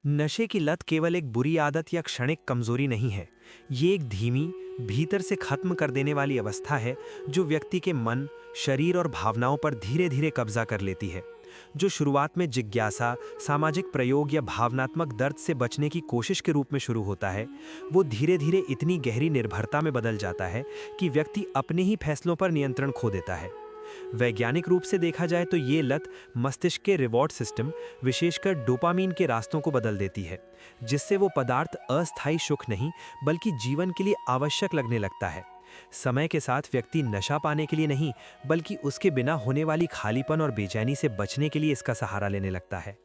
नशे की लत केवल एक बुरी आदत या क्षणिक कमजोरी नहीं है। ये एक धीमी, भीतर से खत्म कर देने वाली अवस्था है जो व्यक्ति के मन, शरीर और भावनाओं पर धीरे धीरे कब्जा कर लेती है। जो शुरुआत में जिज्ञासा, सामाजिक प्रयोग या भावनात्मक दर्द से बचने की कोशिश के रूप में शुरू होता है, वो धीरे धीरे इतनी गहरी निर्भरता में बदल जाता है कि व्यक्ति अपने ही फैसलों पर नियंत्रण खो देता है। वैज्ञानिक रूप से देखा जाए तो ये लत मस्तिष्क के रिवॉर्ड सिस्टम, विशेषकर डोपामीन के रास्तों को बदल देती है, जिससे वो पदार्थ अस्थायी सुख नहीं बल्कि जीवन के लिए आवश्यक लगने लगता है। समय के साथ व्यक्ति नशा पाने के लिए नहीं बल्कि उसके बिना होने वाली खालीपन और बेचैनी से बचने के लिए इसका सहारा लेने लगता है।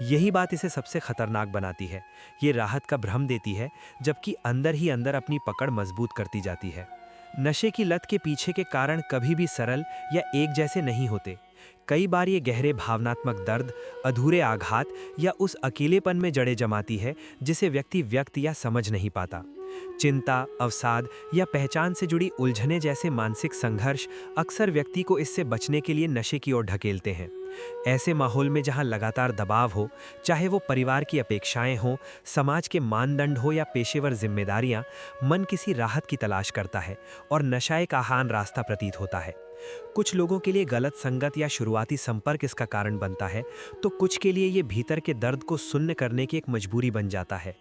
यही बात इसे सबसे खतरनाक बनाती है। ये राहत का भ्रम देती है, जबकि अंदर ही अंदर अपनी पकड़ मजबूत करती जाती है। नशे की लत के पीछे के कारण कभी भी सरल या एक जैसे नहीं होते। कई बार ये गहरे भावनात्मक दर्द, अधूरे आघात या उस अकेलेपन में जड़ें जमाती है जिसे व्यक्ति व्यक्त या समझ नहीं पाता। चिंता, अवसाद या पहचान से जुड़ी उलझनें जैसे मानसिक संघर्ष अक्सर व्यक्ति को इससे बचने के लिए नशे की ओर ढकेलते हैं। ऐसे माहौल में जहां लगातार दबाव हो, चाहे वो परिवार की अपेक्षाएं हों, समाज के मानदंड हो या पेशेवर जिम्मेदारियां, मन किसी राहत की तलाश करता है और नशा एक आसान रास्ता प्रतीत होता है। कुछ लोगों के लिए गलत संगत या शुरुआती संपर्क इसका कारण बनता है, तो कुछ के लिए ये भीतर के दर्द को शून्य करने की एक मजबूरी बन जाता है।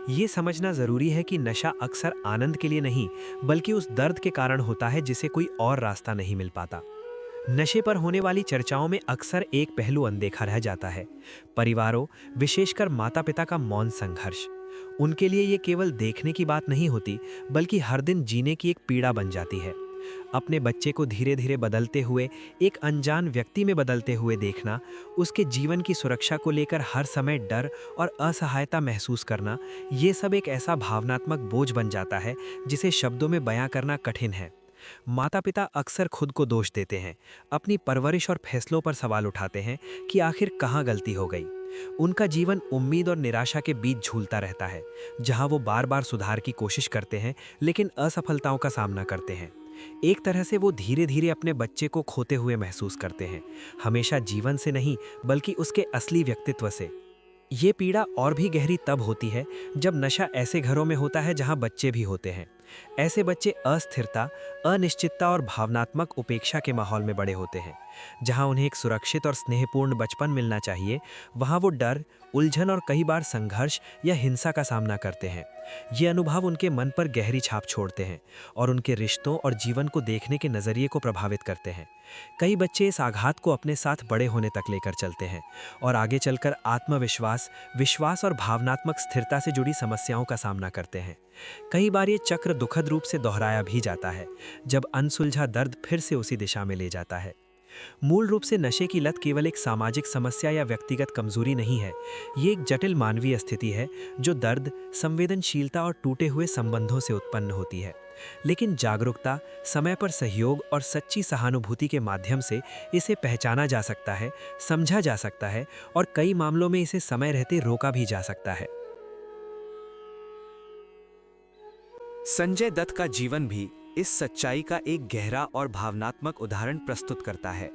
ये समझना जरूरी है कि नशा अक्सर आनंद के लिए नहीं बल्कि उस दर्द के कारण होता है जिसे कोई और रास्ता नहीं मिल पाता। नशे पर होने वाली चर्चाओं में अक्सर एक पहलू अनदेखा रह जाता है। परिवारों, विशेषकर माता पिता का मौन संघर्ष। उनके लिए ये केवल देखने की बात नहीं होती बल्कि हर दिन जीने की एक पीड़ा बन जाती है। अपने बच्चे को धीरे धीरे बदलते हुए, एक अनजान व्यक्ति में बदलते हुए देखना, उसके जीवन की सुरक्षा को लेकर हर समय डर और असहायता महसूस करना, ये सब एक ऐसा भावनात्मक बोझ बन जाता है जिसे शब्दों में बयां करना कठिन है। माता पिता अक्सर खुद को दोष देते हैं, अपनी परवरिश और फैसलों पर सवाल उठाते हैं कि आखिर कहाँ गलती हो गई। उनका जीवन उम्मीद और निराशा के बीच झूलता रहता है, जहां वो बार बार सुधार की कोशिश करते हैं लेकिन असफलताओं का सामना करते हैं। एक तरह से वो धीरे धीरे अपने बच्चे को खोते हुए महसूस करते हैं, हमेशा जीवन से नहीं बल्कि उसके असली व्यक्तित्व से। ये पीड़ा और भी गहरी तब होती है जब नशा ऐसे घरों में होता है जहां बच्चे भी होते हैं। ऐसे बच्चे अस्थिरता, अनिश्चितता और भावनात्मक उपेक्षा के माहौल में बड़े होते हैं। जहां उन्हें एक सुरक्षित और स्नेहपूर्ण बचपन मिलना चाहिए, वहां वो डर, उलझन और कई बार संघर्ष या हिंसा का सामना करते हैं। ये अनुभव उनके मन पर गहरी छाप छोड़ते हैं और उनके रिश्तों और जीवन को देखने के नज़रिए को प्रभावित करते हैं। कई बच्चे इस आघात को अपने साथ बड़े होने तक लेकर चलते हैं और आगे चलकर आत्मविश्वास, विश्वास और भावनात्मक स्थिरता से जुड़ी समस्याओं का सामना करते हैं। कई बार ये चक्र दुखद रूप से दोहराया भी जाता है, जब अनसुलझा दर्द फिर से उसी दिशा में ले जाता है। मूल रूप से नशे की लत केवल एक सामाजिक समस्या या व्यक्तिगत कमजोरी नहीं है। ये एक जटिल मानवीय स्थिति है जो दर्द, संवेदनशीलता और टूटे हुए संबंधों से उत्पन्न होती है। लेकिन जागरूकता, समय पर सहयोग और सच्ची सहानुभूति के माध्यम से इसे पहचाना जा सकता है, समझा जा सकता है और कई मामलों में इसे समय रहते रोका भी जा सकता है। संजय दत्त का जीवन भी इस सच्चाई का एक गहरा और भावनात्मक उदाहरण प्रस्तुत करता है।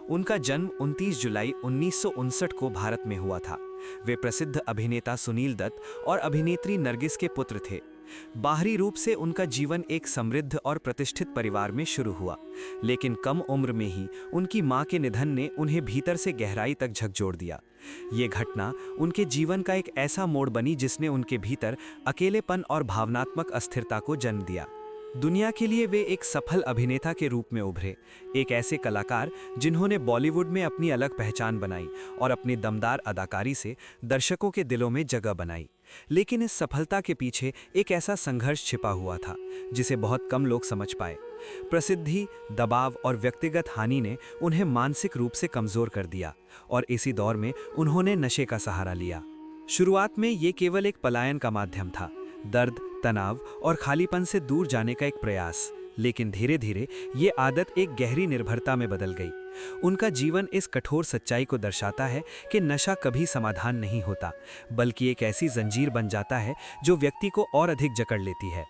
उनका जन्म 29 जुलाई 1959 को भारत में हुआ था। वे प्रसिद्ध अभिनेता सुनील दत्त और अभिनेत्री नरगिस के पुत्र थे। बाहरी रूप से उनका जीवन एक समृद्ध और प्रतिष्ठित परिवार में शुरू हुआ, लेकिन कम उम्र में ही उनकी मां के निधन ने उन्हें भीतर से गहराई तक झकझोर दिया। ये घटना उनके जीवन का एक ऐसा मोड़ बनी जिसने उनके भीतर अकेलेपन और भावनात्मक अस्थिरता को जन्म दिया। दुनिया के लिए वे एक सफल अभिनेता के रूप में उभरे, एक ऐसे कलाकार जिन्होंने बॉलीवुड में अपनी अलग पहचान बनाई और अपनी दमदार अदाकारी से दर्शकों के दिलों में जगह बनाई। लेकिन इस सफलता के पीछे एक ऐसा संघर्ष छिपा हुआ था जिसे बहुत कम लोग समझ पाए। प्रसिद्धि, दबाव और व्यक्तिगत हानि ने उन्हें मानसिक रूप से कमजोर कर दिया और इसी दौर में उन्होंने नशे का सहारा लिया। शुरुआत में ये केवल एक पलायन का माध्यम था, दर्द, तनाव और खालीपन से दूर जाने का एक प्रयास। लेकिन धीरे धीरे ये आदत एक गहरी निर्भरता में बदल गई। उनका जीवन इस कठोर सच्चाई को दर्शाता है कि नशा कभी समाधान नहीं होता, बल्कि एक ऐसी जंजीर बन जाता है जो व्यक्ति को और अधिक जकड़ लेती है।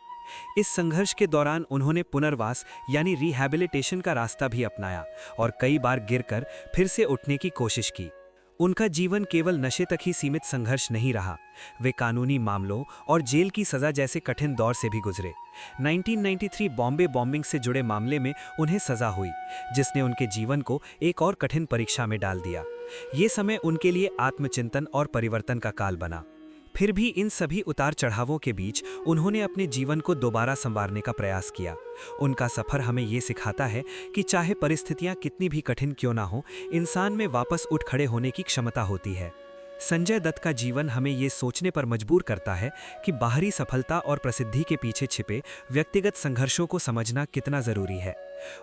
इस संघर्ष के दौरान उन्होंने पुनर्वास यानी रिहैबिलिटेशन का रास्ता भी अपनाया और कई बार गिरकर फिर से उठने की कोशिश की। उनका जीवन केवल नशे तक ही सीमित संघर्ष नहीं रहा, वे कानूनी मामलों और जेल की सजा जैसे कठिन दौर से भी गुजरे। 1993 बॉम्बे बॉम्बिंग से जुड़े मामले में उन्हें सजा हुई, जिसने उनके जीवन को एक और कठिन परीक्षा में डाल दिया। ये समय उनके लिए आत्मचिंतन और परिवर्तन का काल बना। फिर भी इन सभी उतार चढ़ावों के बीच उन्होंने अपने जीवन को दोबारा संवारने का प्रयास किया। उनका सफर हमें ये सिखाता है कि चाहे परिस्थितियां कितनी भी कठिन क्यों ना हो, इंसान में वापस उठ खड़े होने की क्षमता होती है। संजय दत्त का जीवन हमें ये सोचने पर मजबूर करता है कि बाहरी सफलता और प्रसिद्धि के पीछे छिपे व्यक्तिगत संघर्षों को समझना कितना जरूरी है।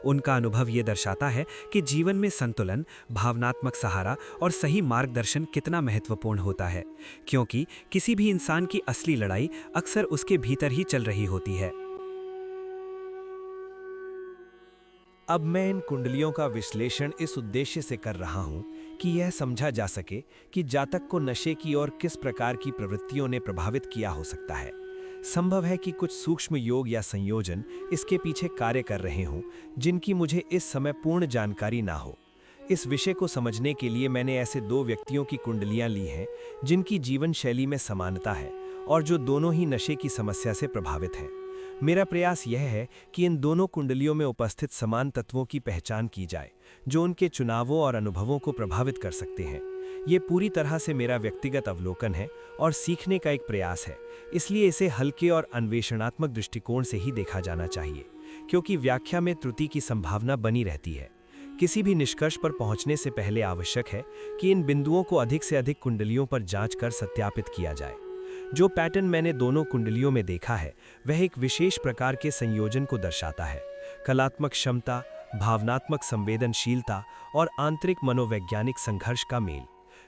उनका अनुभव ये दर्शाता है कि जीवन में संतुलन, भावनात्मक सहारा और सही मार्गदर्शन कितना महत्वपूर्ण होता है, क्योंकि किसी भी इंसान की असली लड़ाई अक्सर उसके भीतर ही चल रही होती है। अब मैं इन कुंडलियों का विश्लेषण इस उद्देश्य से कर रहा हूं कि यह समझा जा सके कि जातक को नशे की और किस प्रकार की प्रवृत्तियों ने प्रभावित किया हो सकता है। संभव है कि कुछ सूक्ष्म योग या संयोजन इसके पीछे कार्य कर रहे हों, जिनकी मुझे इस समय पूर्ण जानकारी ना हो। इस विषय को समझने के लिए मैंने ऐसे 2 व्यक्तियों की कुंडलियां ली हैं जिनकी जीवन शैली में समानता है और जो दोनों ही नशे की समस्या से प्रभावित हैं। मेरा प्रयास यह है कि इन दोनों कुंडलियों में उपस्थित समान तत्वों की पहचान की जाए जो उनके चुनावों और अनुभवों को प्रभावित कर सकते हैं। ये पूरी तरह से मेरा व्यक्तिगत अवलोकन है और सीखने का एक प्रयास है, इसलिए इसे हल्के और अन्वेषणात्मक दृष्टिकोण से ही देखा जाना चाहिए, क्योंकि व्याख्या में त्रुटि की संभावना बनी रहती है। किसी भी निष्कर्ष पर पहुंचने से पहले आवश्यक है कि इन बिंदुओं को अधिक से अधिक कुंडलियों पर जांच कर सत्यापित किया जाए। जो पैटर्न मैंने दोनों कुंडलियों में देखा है वह एक विशेष प्रकार के संयोजन को दर्शाता है। कलात्मक क्षमता, भावनात्मक संवेदनशीलता और आंतरिक मनोवैज्ञानिक संघर्ष का मेल।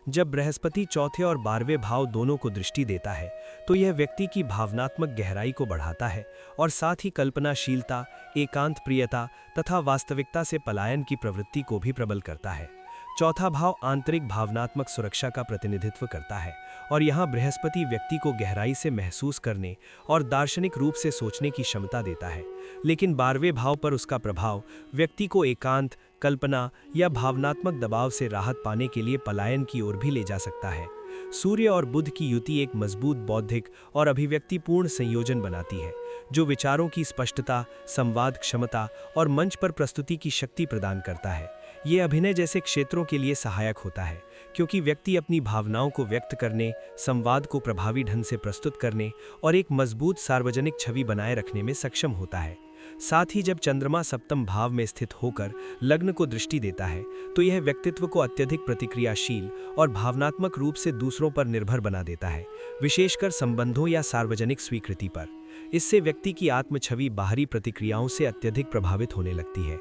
जब बृहस्पति चौथे और 12वें भाव दोनों को दृष्टि देता है तो यह व्यक्ति की भावनात्मक गहराई को बढ़ाता है और साथ ही कल्पनाशीलता, एकांत प्रियता तथा वास्तविकता से पलायन की प्रवृत्ति को भी प्रबल करता है। चौथा भाव आंतरिक भावनात्मक सुरक्षा का प्रतिनिधित्व करता है और यहाँ बृहस्पति व्यक्ति को गहराई से महसूस करने और दार्शनिक रूप से सोचने की क्षमता देता है, लेकिन 12वें भाव पर उसका प्रभाव व्यक्ति को एकांत, कल्पना या भावनात्मक दबाव से राहत पाने के लिए पलायन की ओर भी ले जा सकता है। सूर्य और बुध की युति एक मजबूत बौद्धिक और अभिव्यक्तिपूर्ण संयोजन बनाती है, जो विचारों की स्पष्टता, संवाद क्षमता और मंच पर प्रस्तुति की शक्ति प्रदान करता है। ये अभिनय जैसे क्षेत्रों के लिए सहायक होता है, क्योंकि व्यक्ति अपनी भावनाओं को व्यक्त करने, संवाद को प्रभावी ढंग से प्रस्तुत करने और एक मजबूत सार्वजनिक छवि बनाए रखने में सक्षम होता है। साथ ही जब चंद्रमा सप्तम भाव में स्थित होकर लग्न को दृष्टि देता है तो यह व्यक्तित्व को अत्यधिक प्रतिक्रियाशील और भावनात्मक रूप से दूसरों पर निर्भर बना देता है, विशेषकर संबंधों या सार्वजनिक स्वीकृति पर। इससे व्यक्ति की आत्म छवि बाहरी प्रतिक्रियाओं से अत्यधिक प्रभावित होने लगती है।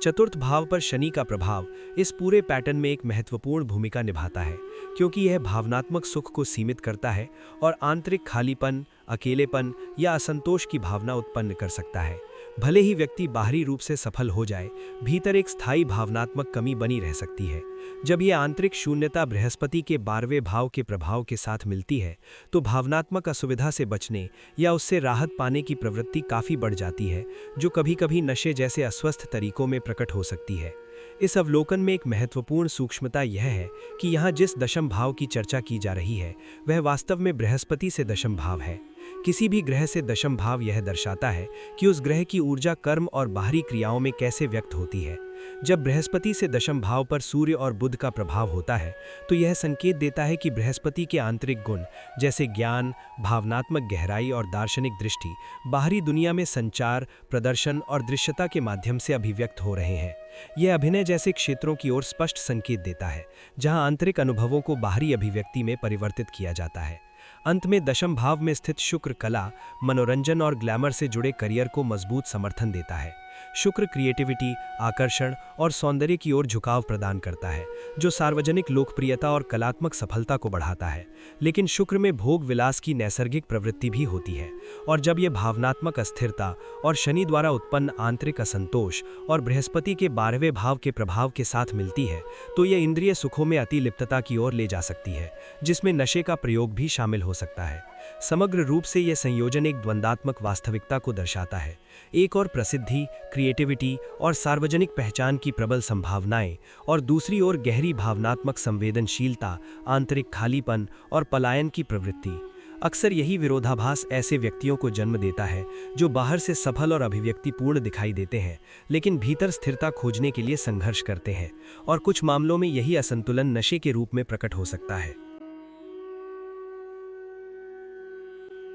चतुर्थ भाव पर शनि का प्रभाव इस पूरे पैटर्न में एक महत्वपूर्ण भूमिका निभाता है, क्योंकि यह भावनात्मक सुख को सीमित करता है और आंतरिक खालीपन, अकेलेपन या असंतोष की भावना उत्पन्न कर सकता है। भले ही व्यक्ति बाहरी रूप से सफल हो जाए, भीतर एक स्थायी भावनात्मक कमी बनी रह सकती है। जब यह आंतरिक शून्यता बृहस्पति के 12वें भाव के प्रभाव के साथ मिलती है तो भावनात्मक असुविधा से बचने या उससे राहत पाने की प्रवृत्ति काफ़ी बढ़ जाती है, जो कभी-कभी नशे जैसे अस्वस्थ तरीकों में प्रकट हो सकती है। इस अवलोकन में एक महत्वपूर्ण सूक्ष्मता यह है कि यहाँ जिस दशम भाव की चर्चा की जा रही है वह वास्तव में बृहस्पति से दशम भाव है। किसी भी ग्रह से दशम भाव यह दर्शाता है कि उस ग्रह की ऊर्जा कर्म और बाहरी क्रियाओं में कैसे व्यक्त होती है। जब बृहस्पति से दशम भाव पर सूर्य और बुध का प्रभाव होता है तो यह संकेत देता है कि बृहस्पति के आंतरिक गुण जैसे ज्ञान, भावनात्मक गहराई और दार्शनिक दृष्टि बाहरी दुनिया में संचार, प्रदर्शन और दृश्यता के माध्यम से अभिव्यक्त हो रहे हैं। यह अभिनय जैसे क्षेत्रों की ओर स्पष्ट संकेत देता है जहां आंतरिक अनुभवों को बाहरी अभिव्यक्ति में परिवर्तित किया जाता है। अंत में दशम भाव में स्थित शुक्र कला, मनोरंजन और ग्लैमर से जुड़े करियर को मजबूत समर्थन देता है। शुक्र क्रिएटिविटी, आकर्षण और सौंदर्य की ओर झुकाव प्रदान करता है, जो सार्वजनिक लोकप्रियता और कलात्मक सफलता को बढ़ाता है। लेकिन शुक्र में भोग विलास की नैसर्गिक प्रवृत्ति भी होती है, और जब यह भावनात्मक अस्थिरता और शनि द्वारा उत्पन्न आंतरिक असंतोष और बृहस्पति के 12वें भाव के प्रभाव के साथ मिलती है तो यह इंद्रिय सुखों में अति लिप्तता की ओर ले जा सकती है, जिसमें नशे का प्रयोग भी शामिल हो सकता है। समग्र रूप से यह संयोजन एक द्वंद्वात्मक वास्तविकता को दर्शाता है। एक और प्रसिद्धि, क्रिएटिविटी और सार्वजनिक पहचान की प्रबल संभावनाएं, और दूसरी ओर गहरी भावनात्मक संवेदनशीलता, आंतरिक खालीपन और पलायन की प्रवृत्ति। अक्सर यही विरोधाभास ऐसे व्यक्तियों को जन्म देता है जो बाहर से सफल और अभिव्यक्तिपूर्ण दिखाई देते हैं, लेकिन भीतर स्थिरता खोजने के लिए संघर्ष करते हैं, और कुछ मामलों में यही असंतुलन नशे के रूप में प्रकट हो सकता है।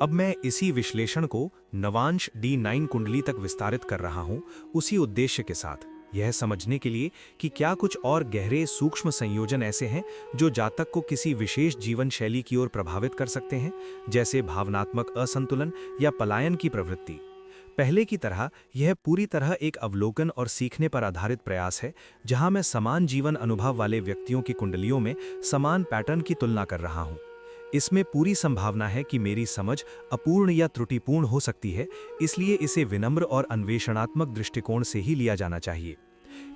अब मैं इसी विश्लेषण को नवांश D9 कुंडली तक विस्तारित कर रहा हूं, उसी उद्देश्य के साथ, यह समझने के लिए कि क्या कुछ और गहरे सूक्ष्म संयोजन ऐसे हैं जो जातक को किसी विशेष जीवन शैली की ओर प्रभावित कर सकते हैं, जैसे भावनात्मक असंतुलन या पलायन की प्रवृत्ति। पहले की तरह यह पूरी तरह एक अवलोकन और सीखने पर आधारित प्रयास है, जहां मैं समान जीवन अनुभव वाले व्यक्तियों की कुंडलियों में समान पैटर्न की तुलना कर रहा हूं। इसमें पूरी संभावना है कि मेरी समझ अपूर्ण या त्रुटिपूर्ण हो सकती है, इसलिए इसे विनम्र और अन्वेषणात्मक दृष्टिकोण से ही लिया जाना चाहिए।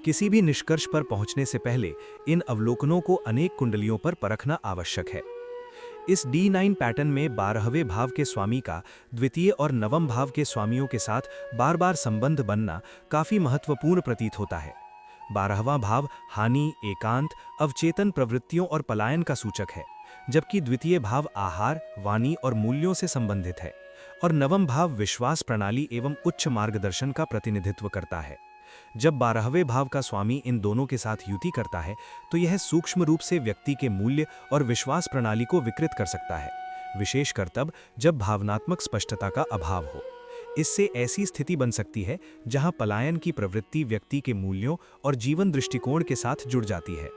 किसी भी निष्कर्ष पर पहुंचने से पहले इन अवलोकनों को अनेक कुंडलियों पर परखना आवश्यक है। इस D9 पैटर्न में 12वें भाव के स्वामी का द्वितीय और नवम भाव के स्वामियों के साथ बार बार संबंध बनना काफी महत्वपूर्ण प्रतीत होता है। 12वां भाव हानि, एकांत, अवचेतन प्रवृत्तियों और पलायन का सूचक है, जबकि द्वितीय भाव आहार, वाणी और मूल्यों से संबंधित है, और नवम भाव विश्वास प्रणाली एवं उच्च मार्गदर्शन का प्रतिनिधित्व करता है। जब 12वें भाव का स्वामी इन दोनों के साथ युति करता है तो यह सूक्ष्म रूप से व्यक्ति के मूल्य और विश्वास प्रणाली को विकृत कर सकता है, विशेषकर तब जब भावनात्मक स्पष्टता का अभाव हो। इससे ऐसी स्थिति बन सकती है जहां पलायन की प्रवृत्ति व्यक्ति के मूल्यों और जीवन दृष्टिकोण के साथ जुड़ जाती है।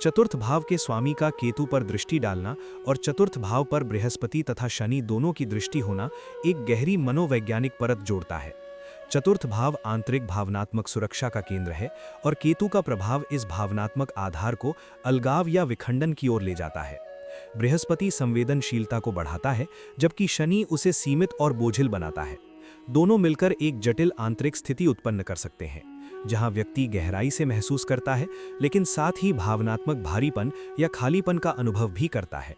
चतुर्थ भाव के स्वामी का केतु पर दृष्टि डालना और चतुर्थ भाव पर बृहस्पति तथा शनि दोनों की दृष्टि होना एक गहरी मनोवैज्ञानिक परत जोड़ता है। चतुर्थ भाव आंतरिक भावनात्मक सुरक्षा का केंद्र है, और केतु का प्रभाव इस भावनात्मक आधार को अलगाव या विखंडन की ओर ले जाता है। बृहस्पति संवेदनशीलता को बढ़ाता है, जबकि शनि उसे सीमित और बोझिल बनाता है। दोनों मिलकर एक जटिल आंतरिक स्थिति उत्पन्न कर सकते हैं, जहां व्यक्ति गहराई से महसूस करता है, लेकिन साथ ही भावनात्मक भारीपन या खालीपन का अनुभव भी करता है।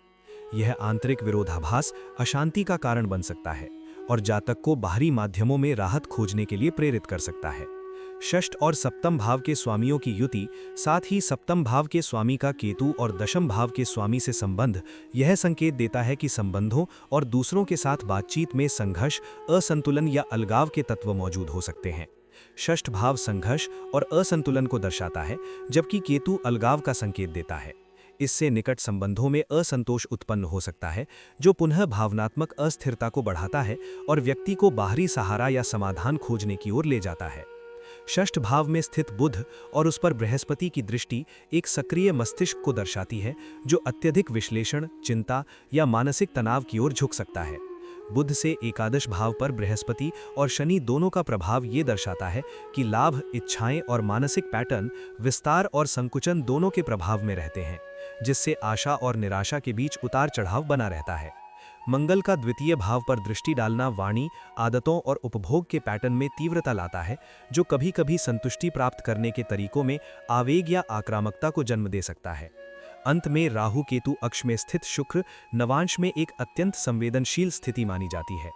यह आंतरिक विरोधाभास अशांति का कारण बन सकता है और जातक को बाहरी माध्यमों में राहत खोजने के लिए प्रेरित कर सकता है। षष्ठ और सप्तम भाव के स्वामियों की युति, साथ ही सप्तम भाव के स्वामी का केतु और दशम भाव के स्वामी से संबंध, यह संकेत देता है कि संबंधों और दूसरों के साथ बातचीत में संघर्ष, असंतुलन या अलगाव के तत्व मौजूद हो सकते हैं। षष्ठ भाव संघर्ष और असंतुलन को दर्शाता है, जबकि केतु अलगाव का संकेत देता है। इससे निकट संबंधों में असंतोष उत्पन्न हो सकता है, जो पुनः भावनात्मक अस्थिरता को बढ़ाता है और व्यक्ति को बाहरी सहारा या समाधान खोजने की ओर ले जाता है। षष्ठ भाव में स्थित बुध और उस पर बृहस्पति की दृष्टि एक सक्रिय मस्तिष्क को दर्शाती है, जो अत्यधिक विश्लेषण, चिंता या मानसिक तनाव की ओर झुक सकता है। बुध से एकादश भाव पर बृहस्पति और शनि दोनों का प्रभाव ये दर्शाता है कि लाभ, इच्छाएं और मानसिक पैटर्न विस्तार और संकुचन दोनों के प्रभाव में रहते हैं, जिससे आशा और निराशा के बीच उतार चढ़ाव बना रहता है। मंगल का द्वितीय भाव पर दृष्टि डालना वाणी, आदतों और उपभोग के पैटर्न में तीव्रता लाता है, जो कभी कभी संतुष्टि प्राप्त करने के तरीकों में आवेग या आक्रामकता को जन्म दे सकता है। अंत में राहु केतु अक्ष में स्थित शुक्र नवांश में एक अत्यंत संवेदनशील स्थिति मानी जाती है।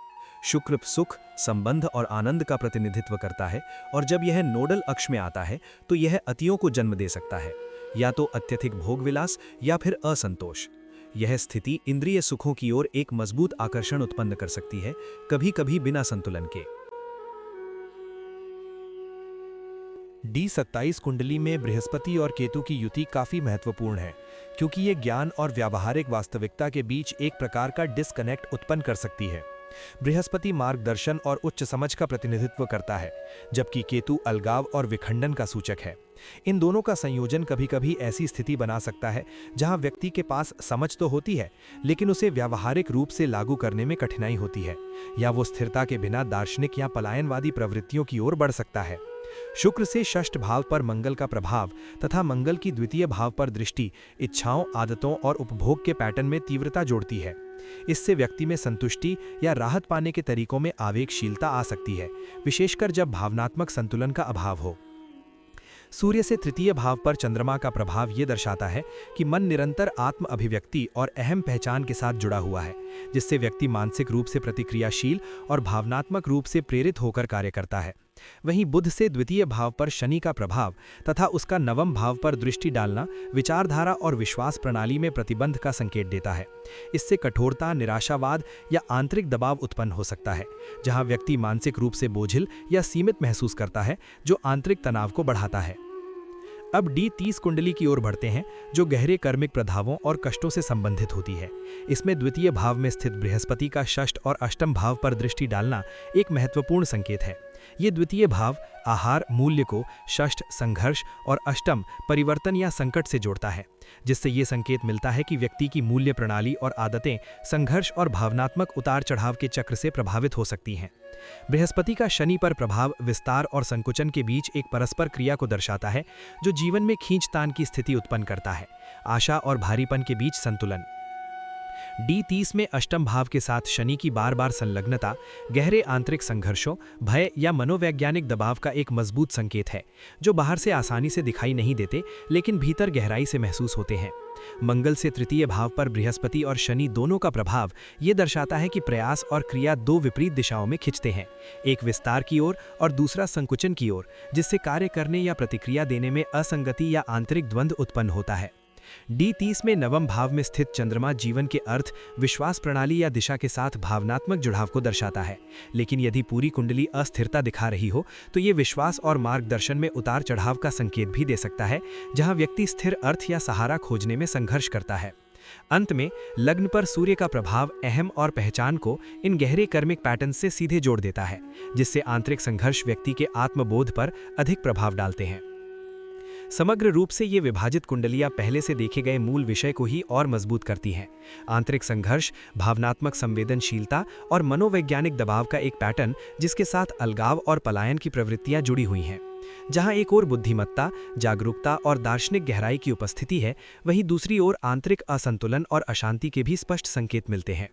शुक्र सुख, संबंध और आनंद का प्रतिनिधित्व करता है, और जब यह नोडल अक्ष में आता है तो यह अतियों को जन्म दे सकता है, या तो अत्यधिक भोगविलास या फिर असंतोष। यह स्थिति इंद्रिय सुखों की ओर एक मजबूत आकर्षण उत्पन्न कर सकती है, कभी-कभी बिना संतुलन के। D27 कुंडली में बृहस्पति और केतु की युति काफी महत्वपूर्ण है, क्योंकि ये ज्ञान और व्यावहारिक वास्तविकता के बीच एक प्रकार का डिस्कनेक्ट उत्पन्न कर सकती है। बृहस्पति मार्गदर्शन और उच्च समझ का प्रतिनिधित्व करता है, जबकि केतु अलगाव और विखंडन का सूचक है। इन दोनों का संयोजन कभी-कभी ऐसी स्थिति बना सकता है जहां व्यक्ति के पास समझ तो होती है, लेकिन उसे व्यावहारिक रूप से लागू करने में कठिनाई होती है, या वो स्थिरता के बिना दार्शनिक या पलायनवादी प्रवृत्तियों की ओर बढ़ सकता है। शुक्र से षष्ठ भाव पर मंगल का प्रभाव तथा मंगल की द्वितीय भाव पर दृष्टि इच्छाओं, आदतों और उपभोग के पैटर्न में तीव्रता जोड़ती है। इससे व्यक्ति में संतुष्टि या राहत पाने के तरीकों में आवेगशीलता आ सकती है, विशेषकर जब भावनात्मक संतुलन का अभाव हो। सूर्य से तृतीय भाव पर चंद्रमा का प्रभाव ये दर्शाता है कि मन निरंतर आत्म अभिव्यक्ति और अहम पहचान के साथ जुड़ा हुआ है, जिससे व्यक्ति मानसिक रूप से प्रतिक्रियाशील और भावनात्मक रूप से प्रेरित होकर कार्य करता है। वहीं बुध से द्वितीय भाव पर शनि का प्रभाव तथा उसका नवम भाव पर दृष्टि डालना विचारधारा और विश्वास प्रणाली में प्रतिबंध का संकेत देता है। इससे कठोरता, निराशावाद या आंतरिक दबाव उत्पन्न हो सकता है, जहां व्यक्ति मानसिक रूप से बोझिल या सीमित महसूस करता है, जो आंतरिक तनाव को बढ़ाता है। अब D30 कुंडली की ओर बढ़ते हैं, जो गहरे कर्मिक प्रभावों और कष्टों से संबंधित होती है। इसमें द्वितीय भाव में स्थित बृहस्पति का षष्ठ और अष्टम भाव पर दृष्टि डालना एक महत्वपूर्ण संकेत है। ये द्वितीय भाव आहार मूल्य को षष्ठ संघर्ष और अष्टम परिवर्तन या संकट से जोड़ता है, जिससे ये संकेत मिलता है कि व्यक्ति की मूल्य प्रणाली और आदतें संघर्ष और भावनात्मक उतार चढ़ाव के चक्र से प्रभावित हो सकती हैं। बृहस्पति का शनि पर प्रभाव विस्तार और संकुचन के बीच एक परस्पर क्रिया को दर्शाता है, जो जीवन में खींचतान की स्थिति उत्पन्न करता है। आशा और भारीपन के बीच संतुलन। D30 में अष्टम भाव के साथ शनि की बार बार संलग्नता गहरे आंतरिक संघर्षों, भय या मनोवैज्ञानिक दबाव का एक मजबूत संकेत है, जो बाहर से आसानी से दिखाई नहीं देते लेकिन भीतर गहराई से महसूस होते हैं। मंगल से तृतीय भाव पर बृहस्पति और शनि दोनों का प्रभाव ये दर्शाता है कि प्रयास और क्रिया दो विपरीत दिशाओं में खिंचते हैं, एक विस्तार की ओर और दूसरा संकुचन की ओर, जिससे कार्य करने या प्रतिक्रिया देने में असंगति या आंतरिक द्वंद्व उत्पन्न होता है। D30 में नवम भाव में स्थित चंद्रमा जीवन के अर्थ, विश्वास प्रणाली या दिशा के साथ भावनात्मक जुड़ाव को दर्शाता है, लेकिन यदि पूरी कुंडली अस्थिरता दिखा रही हो तो ये विश्वास और मार्गदर्शन में उतार चढ़ाव का संकेत भी दे सकता है, जहां व्यक्ति स्थिर अर्थ या सहारा खोजने में संघर्ष करता है। अंत में लग्न पर सूर्य का प्रभाव अहम और पहचान को इन गहरे कर्मिक पैटर्न से सीधे जोड़ देता है, जिससे आंतरिक संघर्ष व्यक्ति के आत्मबोध पर अधिक प्रभाव डालते हैं। समग्र रूप से ये विभाजित कुंडलियां पहले से देखे गए मूल विषय को ही और मजबूत करती हैं। आंतरिक संघर्ष, भावनात्मक संवेदनशीलता और मनोवैज्ञानिक दबाव का एक पैटर्न, जिसके साथ अलगाव और पलायन की प्रवृत्तियां जुड़ी हुई हैं। जहां एक ओर बुद्धिमत्ता, जागरूकता और दार्शनिक गहराई की उपस्थिति है, वहीं दूसरी ओर आंतरिक असंतुलन और अशांति के भी स्पष्ट संकेत मिलते हैं।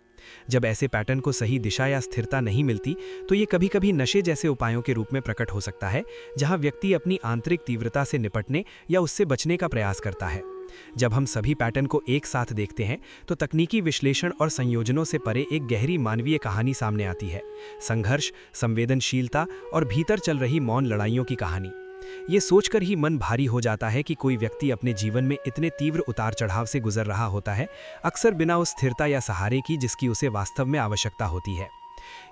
जब ऐसे पैटर्न को सही दिशा या स्थिरता नहीं मिलती, तो ये कभी-कभी नशे जैसे उपायों के रूप में प्रकट हो सकता है, जहां व्यक्ति अपनी आंतरिक तीव्रता से निपटने या उससे बचने का प्रयास करता है। जब हम सभी पैटर्न को एक साथ देखते हैं, तो तकनीकी विश्लेषण और संयोजनों से परे एक गहरी मानवीय कहानी सामने आती है। संघर्ष, संवेदनशीलता और भीतर चल रही मौन लड़ाइयों की कहानी। ये सोचकर ही मन भारी हो जाता है कि कोई व्यक्ति अपने जीवन में इतने तीव्र उतार चढ़ाव से गुजर रहा होता है, अक्सर बिना उस स्थिरता या सहारे की जिसकी उसे वास्तव में आवश्यकता होती है।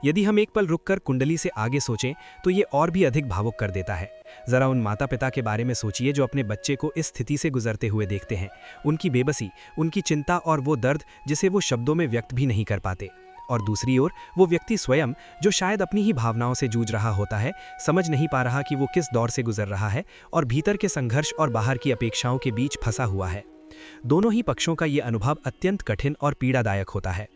यदि हम एक पल रुककर कुंडली से आगे सोचें, तो ये और भी अधिक भावुक कर देता है। जरा उन माता पिता के बारे में सोचिए जो अपने बच्चे को इस स्थिति से गुजरते हुए देखते हैं। उनकी बेबसी, उनकी चिंता और वो दर्द जिसे वो शब्दों में व्यक्त भी नहीं कर पाते। और दूसरी ओर वो व्यक्ति स्वयं, जो शायद अपनी ही भावनाओं से जूझ रहा होता है, समझ नहीं पा रहा कि वो किस दौर से गुजर रहा है और भीतर के संघर्ष और बाहर की अपेक्षाओं के बीच फंसा हुआ है। दोनों ही पक्षों का ये अनुभव अत्यंत कठिन और पीड़ादायक होता है।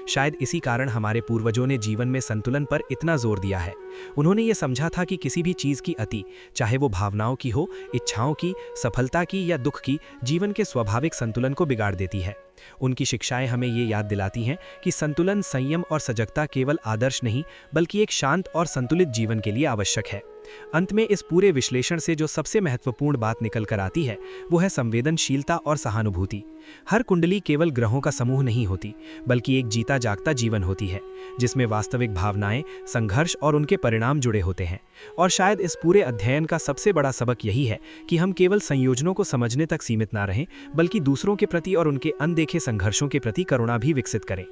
शायद इसी कारण हमारे पूर्वजों ने जीवन में संतुलन पर इतना जोर दिया है। उन्होंने ये समझा था कि किसी भी चीज़ की अति, चाहे वो भावनाओं की हो, इच्छाओं की, सफलता की या दुख की, जीवन के स्वाभाविक संतुलन को बिगाड़ देती है। उनकी शिक्षाएं हमें ये याद दिलाती हैं कि संतुलन, संयम और सजगता केवल आदर्श नहीं, बल्कि एक शांत और संतुलित जीवन के लिए आवश्यक है। अंत में इस पूरे विश्लेषण से जो सबसे महत्वपूर्ण बात निकल कर आती है, वो है संवेदनशीलता और सहानुभूति। हर कुंडली केवल ग्रहों का समूह नहीं होती, बल्कि एक जीता जागता जीवन होती है, जिसमें वास्तविक भावनाएं, संघर्ष और उनके परिणाम जुड़े होते हैं। और शायद इस पूरे अध्ययन का सबसे बड़ा सबक यही है कि हम केवल संयोजनों को समझने तक सीमित ना रहें, बल्कि दूसरों के प्रति और उनके अनदेखे संघर्षों के प्रति करुणा भी विकसित करें।